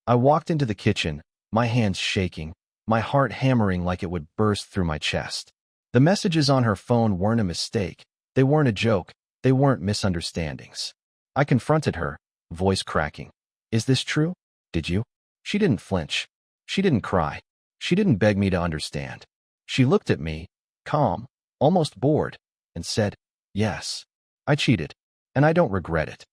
I walked into the kitchen, my hands shaking, my heart hammering like it would burst through my chest. The messages on her phone weren't a mistake. They weren't a joke. They weren't misunderstandings. I confronted her, voice cracking. Is this true? Did you? She didn't flinch. She didn't cry. She didn't beg me to understand. She looked at me, calm, almost bored, and said, yes, I cheated, and I don't regret it.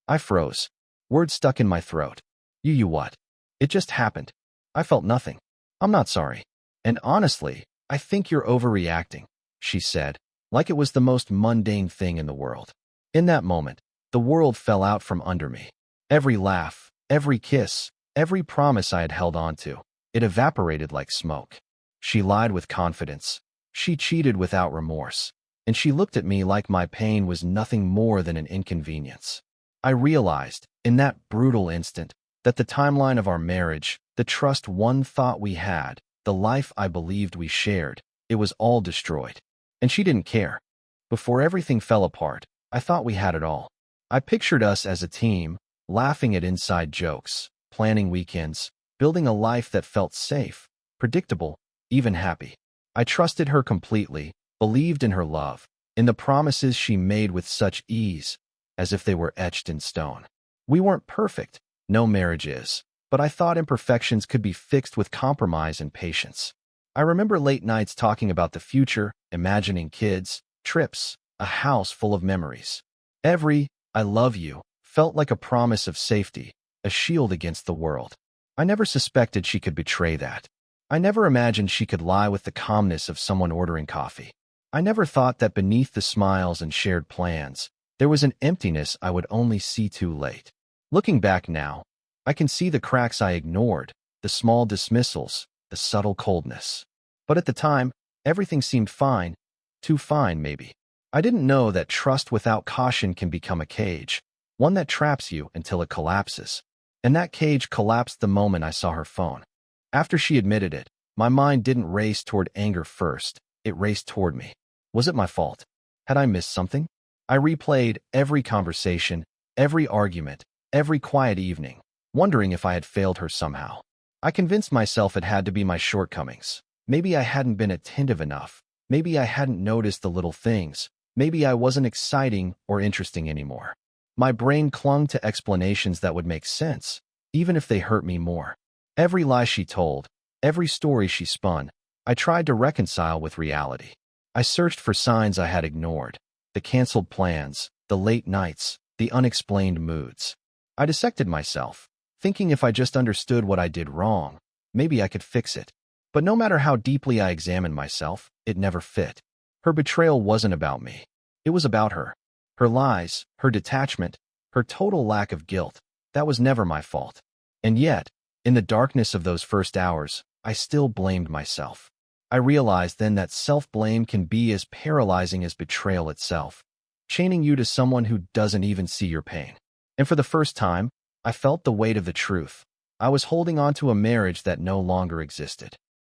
I froze. Words stuck in my throat. You what? It just happened. I felt nothing. I'm not sorry. And honestly, I think you're overreacting, she said, like it was the most mundane thing in the world. In that moment, the world fell out from under me. Every laugh, every kiss, every promise I had held on to, it evaporated like smoke. She lied with confidence. She cheated without remorse. And she looked at me like my pain was nothing more than an inconvenience. I realized, in that brutal instant, that the timeline of our marriage, the trust one thought we had, the life I believed we shared, it was all destroyed. And she didn't care. Before everything fell apart, I thought we had it all. I pictured us as a team, laughing at inside jokes, planning weekends, building a life that felt safe, predictable, even happy. I trusted her completely, believed in her love, in the promises she made with such ease, as if they were etched in stone. We weren't perfect, no marriage is, but I thought imperfections could be fixed with compromise and patience. I remember late nights talking about the future, imagining kids, trips, a house full of memories. Every "I love you" felt like a promise of safety, a shield against the world. I never suspected she could betray that. I never imagined she could lie with the calmness of someone ordering coffee. I never thought that beneath the smiles and shared plans, there was an emptiness I would only see too late. Looking back now, I can see the cracks I ignored, the small dismissals, the subtle coldness. But at the time, everything seemed fine, too fine maybe. I didn't know that trust without caution can become a cage, one that traps you until it collapses. And that cage collapsed the moment I saw her phone. After she admitted it, my mind didn't race toward anger first, it raced toward me. Was it my fault? Had I missed something? I replayed every conversation, every argument, every quiet evening, wondering if I had failed her somehow. I convinced myself it had to be my shortcomings. Maybe I hadn't been attentive enough. Maybe I hadn't noticed the little things. Maybe I wasn't exciting or interesting anymore. My brain clung to explanations that would make sense, even if they hurt me more. Every lie she told, every story she spun, I tried to reconcile with reality. I searched for signs I had ignored, the canceled plans, the late nights, the unexplained moods. I dissected myself, thinking if I just understood what I did wrong, maybe I could fix it. But no matter how deeply I examined myself, it never fit. Her betrayal wasn't about me. It was about her. Her lies, her detachment, her total lack of guilt, that was never my fault. And yet, in the darkness of those first hours, I still blamed myself. I realized then that self-blame can be as paralyzing as betrayal itself, chaining you to someone who doesn't even see your pain. And for the first time, I felt the weight of the truth. I was holding on to a marriage that no longer existed.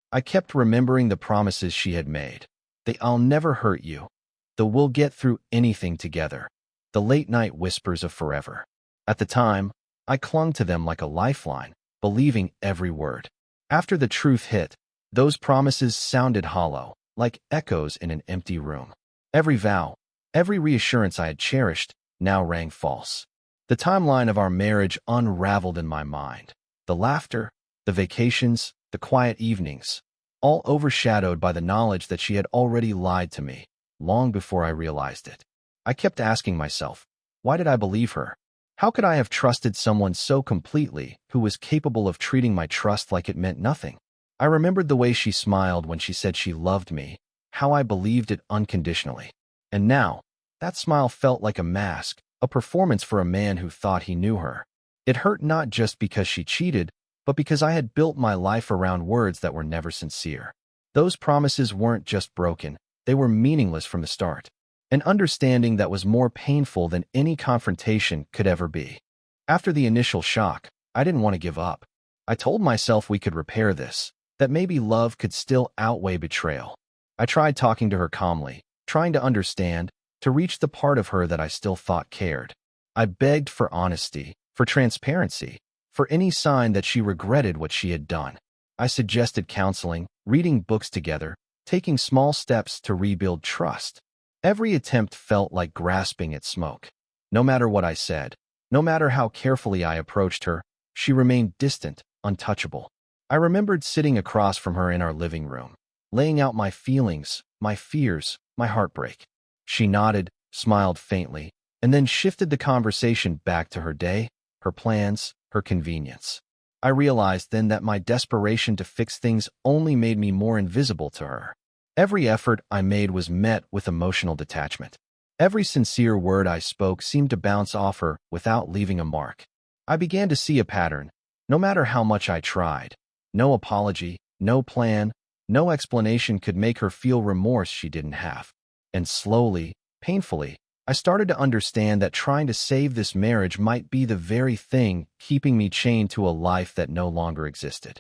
I kept remembering the promises she had made. The "I'll never hurt you," the "we'll get through anything together," the late-night whispers of forever. At the time, I clung to them like a lifeline, believing every word. After the truth hit, those promises sounded hollow, like echoes in an empty room. Every vow, every reassurance I had cherished, now rang false. The timeline of our marriage unraveled in my mind. The laughter, the vacations, the quiet evenings, all overshadowed by the knowledge that she had already lied to me, long before I realized it. I kept asking myself, why did I believe her? How could I have trusted someone so completely who was capable of treating my trust like it meant nothing? I remembered the way she smiled when she said she loved me, how I believed it unconditionally. And now, that smile felt like a mask, a performance for a man who thought he knew her. It hurt not just because she cheated, but because I had built my life around words that were never sincere. Those promises weren't just broken, they were meaningless from the start. An understanding that was more painful than any confrontation could ever be. After the initial shock, I didn't want to give up. I told myself we could repair this, that maybe love could still outweigh betrayal. I tried talking to her calmly, trying to understand, to reach the part of her that I still thought cared. I begged for honesty, for transparency, for any sign that she regretted what she had done. I suggested counseling, reading books together, taking small steps to rebuild trust. Every attempt felt like grasping at smoke. No matter what I said, no matter how carefully I approached her, she remained distant, untouchable. I remembered sitting across from her in our living room, laying out my feelings, my fears, my heartbreak. She nodded, smiled faintly, and then shifted the conversation back to her day, her plans, her convenience. I realized then that my desperation to fix things only made me more invisible to her. Every effort I made was met with emotional detachment. Every sincere word I spoke seemed to bounce off her without leaving a mark. I began to see a pattern. No matter how much I tried, no apology, no plan, no explanation could make her feel remorse she didn't have. And slowly, painfully, I started to understand that trying to save this marriage might be the very thing keeping me chained to a life that no longer existed.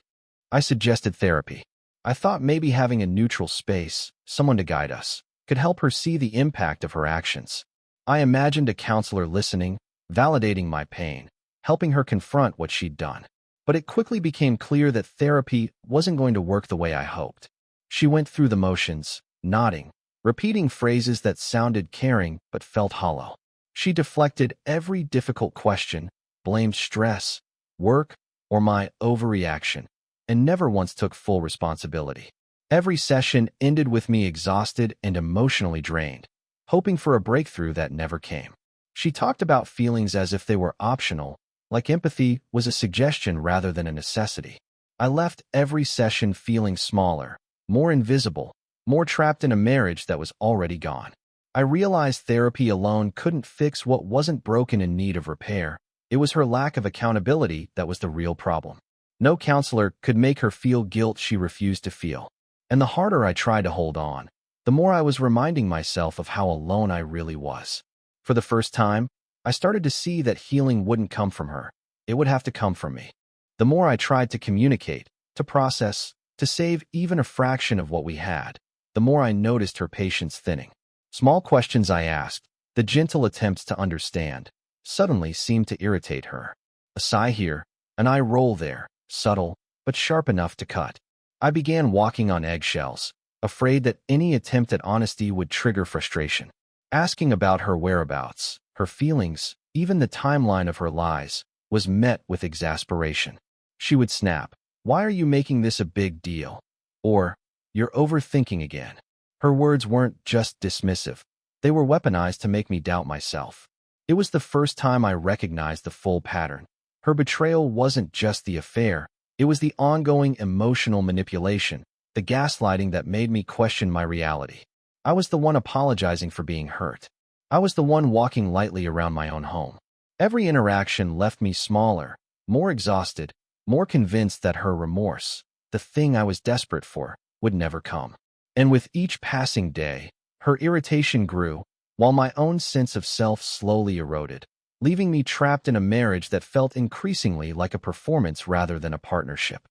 I suggested therapy. I thought maybe having a neutral space, someone to guide us, could help her see the impact of her actions. I imagined a counselor listening, validating my pain, helping her confront what she'd done. But it quickly became clear that therapy wasn't going to work the way I hoped. She went through the motions, nodding, repeating phrases that sounded caring but felt hollow. She deflected every difficult question, blamed stress, work, or my overreaction, and never once took full responsibility. Every session ended with me exhausted and emotionally drained, hoping for a breakthrough that never came. She talked about feelings as if they were optional, like empathy was a suggestion rather than a necessity. I left every session feeling smaller, more invisible, more trapped in a marriage that was already gone. I realized therapy alone couldn't fix what wasn't broken in need of repair. It was her lack of accountability that was the real problem. No counselor could make her feel guilt she refused to feel. And the harder I tried to hold on, the more I was reminding myself of how alone I really was. For the first time, I started to see that healing wouldn't come from her. It would have to come from me. The more I tried to communicate, to process, to save even a fraction of what we had, the more I noticed her patience thinning. Small questions I asked, the gentle attempts to understand, suddenly seemed to irritate her. A sigh here, an eye roll there, subtle, but sharp enough to cut. I began walking on eggshells, afraid that any attempt at honesty would trigger frustration. Asking about her whereabouts, her feelings, even the timeline of her lies, was met with exasperation. She would snap, "Why are you making this a big deal?" Or, "You're overthinking again." Her words weren't just dismissive. They were weaponized to make me doubt myself. It was the first time I recognized the full pattern. Her betrayal wasn't just the affair. It was the ongoing emotional manipulation, the gaslighting that made me question my reality. I was the one apologizing for being hurt. I was the one walking lightly around my own home. Every interaction left me smaller, more exhausted, more convinced that her remorse, the thing I was desperate for, would never come. And with each passing day, her irritation grew, while my own sense of self slowly eroded, leaving me trapped in a marriage that felt increasingly like a performance rather than a partnership.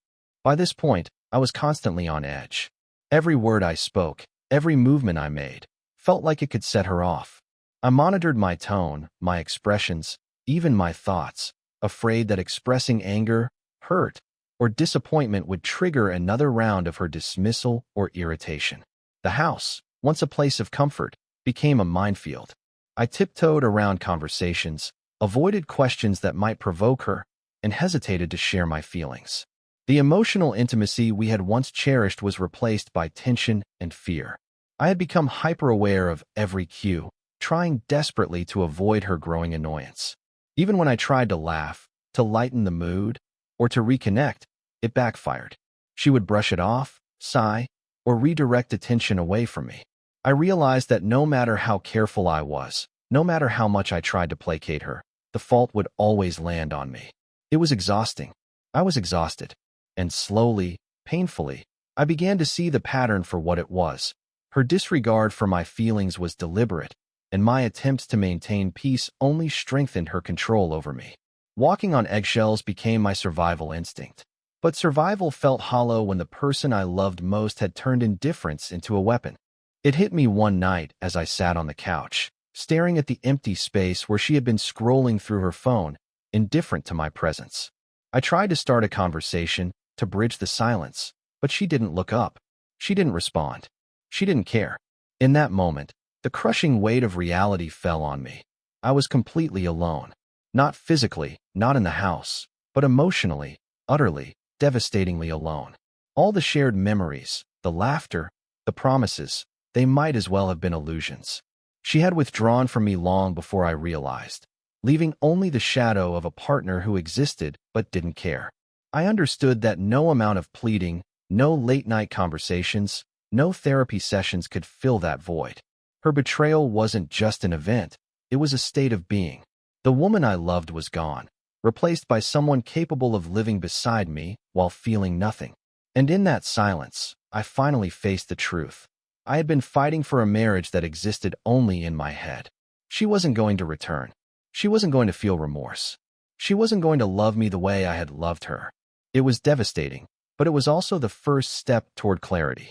By this point, I was constantly on edge. Every word I spoke, every movement I made, felt like it could set her off. I monitored my tone, my expressions, even my thoughts, afraid that expressing anger, hurt, or disappointment would trigger another round of her dismissal or irritation. The house, once a place of comfort, became a minefield. I tiptoed around conversations, avoided questions that might provoke her, and hesitated to share my feelings. The emotional intimacy we had once cherished was replaced by tension and fear. I had become hyper-aware of every cue, trying desperately to avoid her growing annoyance. Even when I tried to laugh, to lighten the mood, or to reconnect, it backfired. She would brush it off, sigh, or redirect attention away from me. I realized that no matter how careful I was, no matter how much I tried to placate her, the fault would always land on me. It was exhausting. I was exhausted. And slowly, painfully, I began to see the pattern for what it was. Her disregard for my feelings was deliberate, and my attempts to maintain peace only strengthened her control over me. Walking on eggshells became my survival instinct. But survival felt hollow when the person I loved most had turned indifference into a weapon. It hit me one night as I sat on the couch, staring at the empty space where she had been scrolling through her phone, indifferent to my presence. I tried to start a conversation, to bridge the silence, but she didn't look up. She didn't respond. She didn't care. In that moment, the crushing weight of reality fell on me. I was completely alone. Not physically, not in the house, but emotionally, utterly, devastatingly alone. All the shared memories, the laughter, the promises, they might as well have been illusions. She had withdrawn from me long before I realized, leaving only the shadow of a partner who existed but didn't care. I understood that no amount of pleading, no late-night conversations, no therapy sessions could fill that void. Her betrayal wasn't just an event, it was a state of being. The woman I loved was gone, replaced by someone capable of living beside me while feeling nothing. And in that silence, I finally faced the truth. I had been fighting for a marriage that existed only in my head. She wasn't going to return. She wasn't going to feel remorse. She wasn't going to love me the way I had loved her. It was devastating, but it was also the first step toward clarity.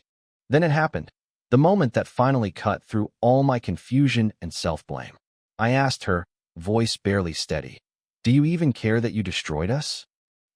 Then it happened, the moment that finally cut through all my confusion and self-blame. I asked her, voice barely steady, "Do you even care that you destroyed us?"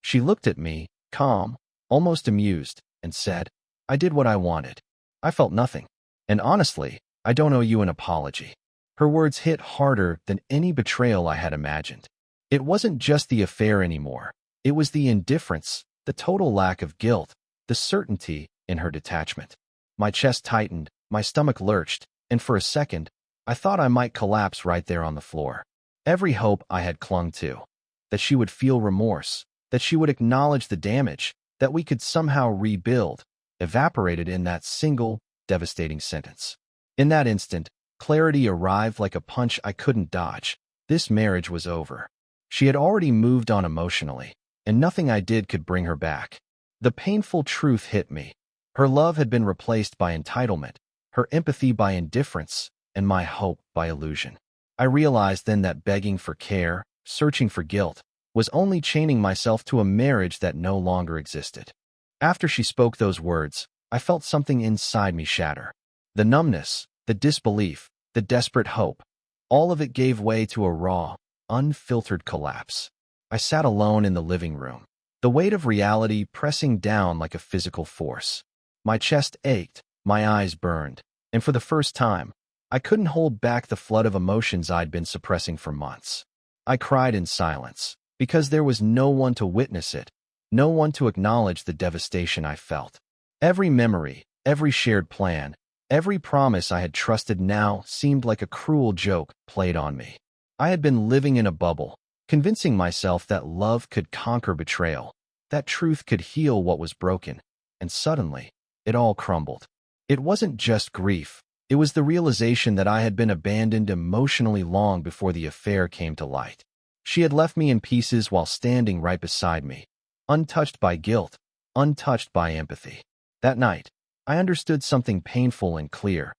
She looked at me, calm, almost amused, and said, "I did what I wanted. I felt nothing. And honestly, I don't owe you an apology." Her words hit harder than any betrayal I had imagined. It wasn't just the affair anymore. It was the indifference, the total lack of guilt, the certainty in her detachment. My chest tightened, my stomach lurched, and for a second, I thought I might collapse right there on the floor. Every hope I had clung to, that she would feel remorse, that she would acknowledge the damage, that we could somehow rebuild, evaporated in that single, devastating sentence. In that instant, clarity arrived like a punch I couldn't dodge. This marriage was over. She had already moved on emotionally, and nothing I did could bring her back. The painful truth hit me. Her love had been replaced by entitlement, her empathy by indifference, and my hope by illusion. I realized then that begging for care, searching for guilt, was only chaining myself to a marriage that no longer existed. After she spoke those words, I felt something inside me shatter. The numbness, the disbelief, the desperate hope, all of it gave way to a raw, unfiltered collapse. I sat alone in the living room, the weight of reality pressing down like a physical force. My chest ached, my eyes burned, and for the first time, I couldn't hold back the flood of emotions I'd been suppressing for months. I cried in silence, because there was no one to witness it, no one to acknowledge the devastation I felt. Every memory, every shared plan, every promise I had trusted now seemed like a cruel joke played on me. I had been living in a bubble, convincing myself that love could conquer betrayal, that truth could heal what was broken, and suddenly, it all crumbled. It wasn't just grief. It was the realization that I had been abandoned emotionally long before the affair came to light. She had left me in pieces while standing right beside me, untouched by guilt, untouched by empathy. That night, I understood something painful and clear.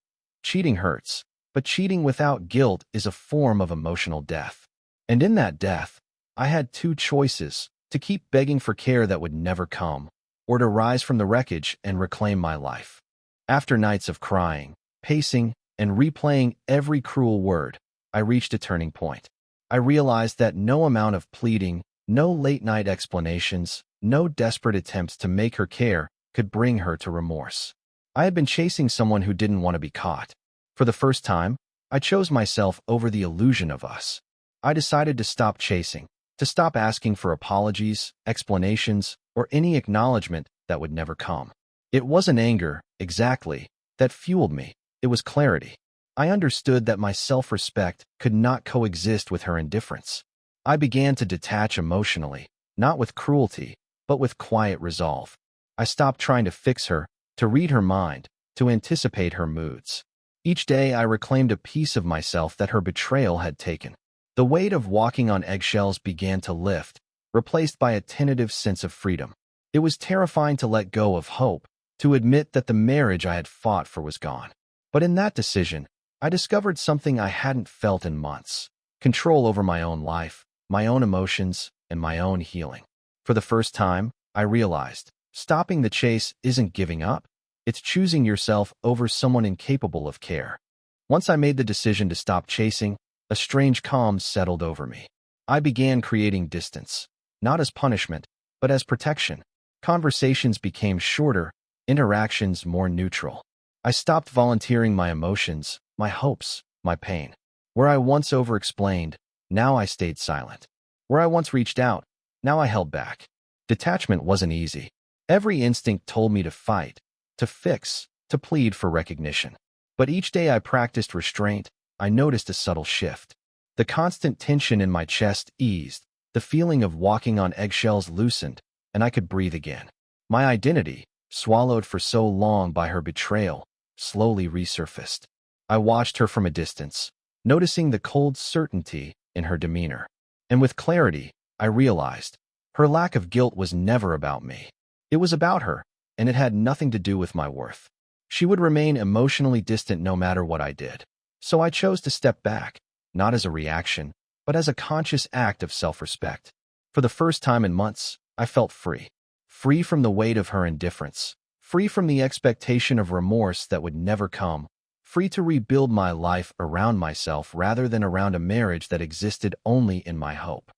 Cheating hurts, but cheating without guilt is a form of emotional death. And in that death, I had two choices: to keep begging for care that would never come, or to rise from the wreckage and reclaim my life. After nights of crying, pacing, and replaying every cruel word, I reached a turning point. I realized that no amount of pleading, no late-night explanations, no desperate attempts to make her care could bring her to remorse. I had been chasing someone who didn't want to be caught. For the first time, I chose myself over the illusion of us. I decided to stop chasing, to stop asking for apologies, explanations, or any acknowledgement that would never come. It wasn't anger, exactly, that fueled me. It was clarity. I understood that my self-respect could not coexist with her indifference. I began to detach emotionally, not with cruelty, but with quiet resolve. I stopped trying to fix her, to read her mind, to anticipate her moods. Each day I reclaimed a piece of myself that her betrayal had taken. The weight of walking on eggshells began to lift, replaced by a tentative sense of freedom. It was terrifying to let go of hope, to admit that the marriage I had fought for was gone. But in that decision, I discovered something I hadn't felt in months: control over my own life, my own emotions, and my own healing. For the first time, I realized, stopping the chase isn't giving up. It's choosing yourself over someone incapable of care. Once I made the decision to stop chasing, a strange calm settled over me. I began creating distance, not as punishment, But as protection, conversations became shorter, interactions more neutral. I stopped volunteering my emotions, my hopes, my pain. Where I once over-explained, now I stayed silent. Where I once reached out, now I held back. Detachment wasn't easy. Every instinct told me to fight, to fix, to plead for recognition. But each day I practiced restraint, I noticed a subtle shift. The constant tension in my chest eased, the feeling of walking on eggshells loosened, and I could breathe again. My identity, swallowed for so long by her betrayal, slowly resurfaced. I watched her from a distance, noticing the cold certainty in her demeanor. And with clarity, I realized her lack of guilt was never about me. It was about her, and it had nothing to do with my worth. She would remain emotionally distant no matter what I did. So I chose to step back, not as a reaction, but as a conscious act of self-respect. For the first time in months, I felt free. Free from the weight of her indifference. Free from the expectation of remorse that would never come. Free to rebuild my life around myself rather than around a marriage that existed only in my hope.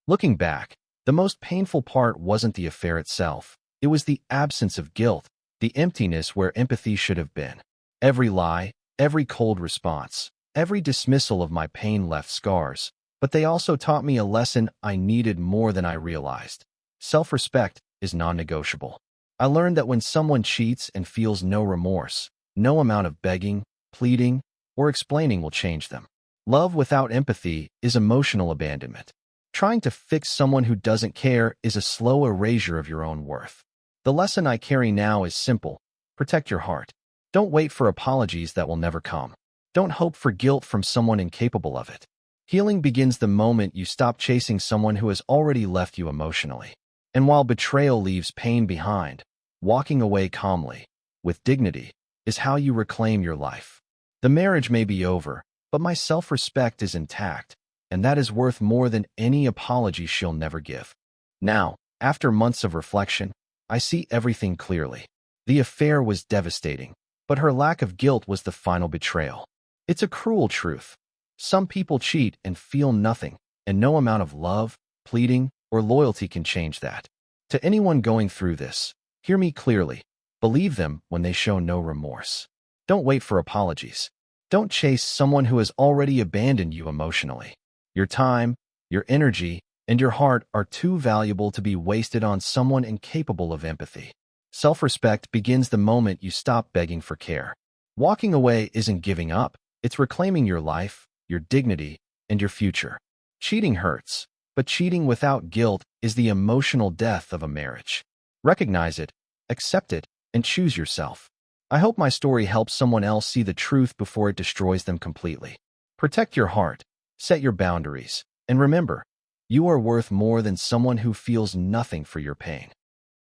Looking back, the most painful part wasn't the affair itself. It was the absence of guilt, the emptiness where empathy should have been. Every lie, every cold response, every dismissal of my pain left scars, but they also taught me a lesson I needed more than I realized. Self-respect is non-negotiable. I learned that when someone cheats and feels no remorse, no amount of begging, pleading, or explaining will change them. Love without empathy is emotional abandonment. Trying to fix someone who doesn't care is a slow erasure of your own worth. The lesson I carry now is simple. Protect your heart. Don't wait for apologies that will never come. Don't hope for guilt from someone incapable of it. Healing begins the moment you stop chasing someone who has already left you emotionally. And while betrayal leaves pain behind, walking away calmly, with dignity, is how you reclaim your life. The marriage may be over, but my self-respect is intact, and that is worth more than any apology she'll never give. Now, after months of reflection, I see everything clearly. The affair was devastating, but her lack of guilt was the final betrayal. It's a cruel truth. Some people cheat and feel nothing, and no amount of love, pleading, or loyalty can change that. To anyone going through this, hear me clearly. Believe them when they show no remorse. Don't wait for apologies. Don't chase someone who has already abandoned you emotionally. Your time, your energy, and your heart are too valuable to be wasted on someone incapable of empathy. Self-respect begins the moment you stop begging for care. Walking away isn't giving up. It's reclaiming your life, your dignity, and your future. Cheating hurts, but cheating without guilt is the emotional death of a marriage. Recognize it, accept it, and choose yourself. I hope my story helps someone else see the truth before it destroys them completely. Protect your heart, set your boundaries, and remember, you are worth more than someone who feels nothing for your pain.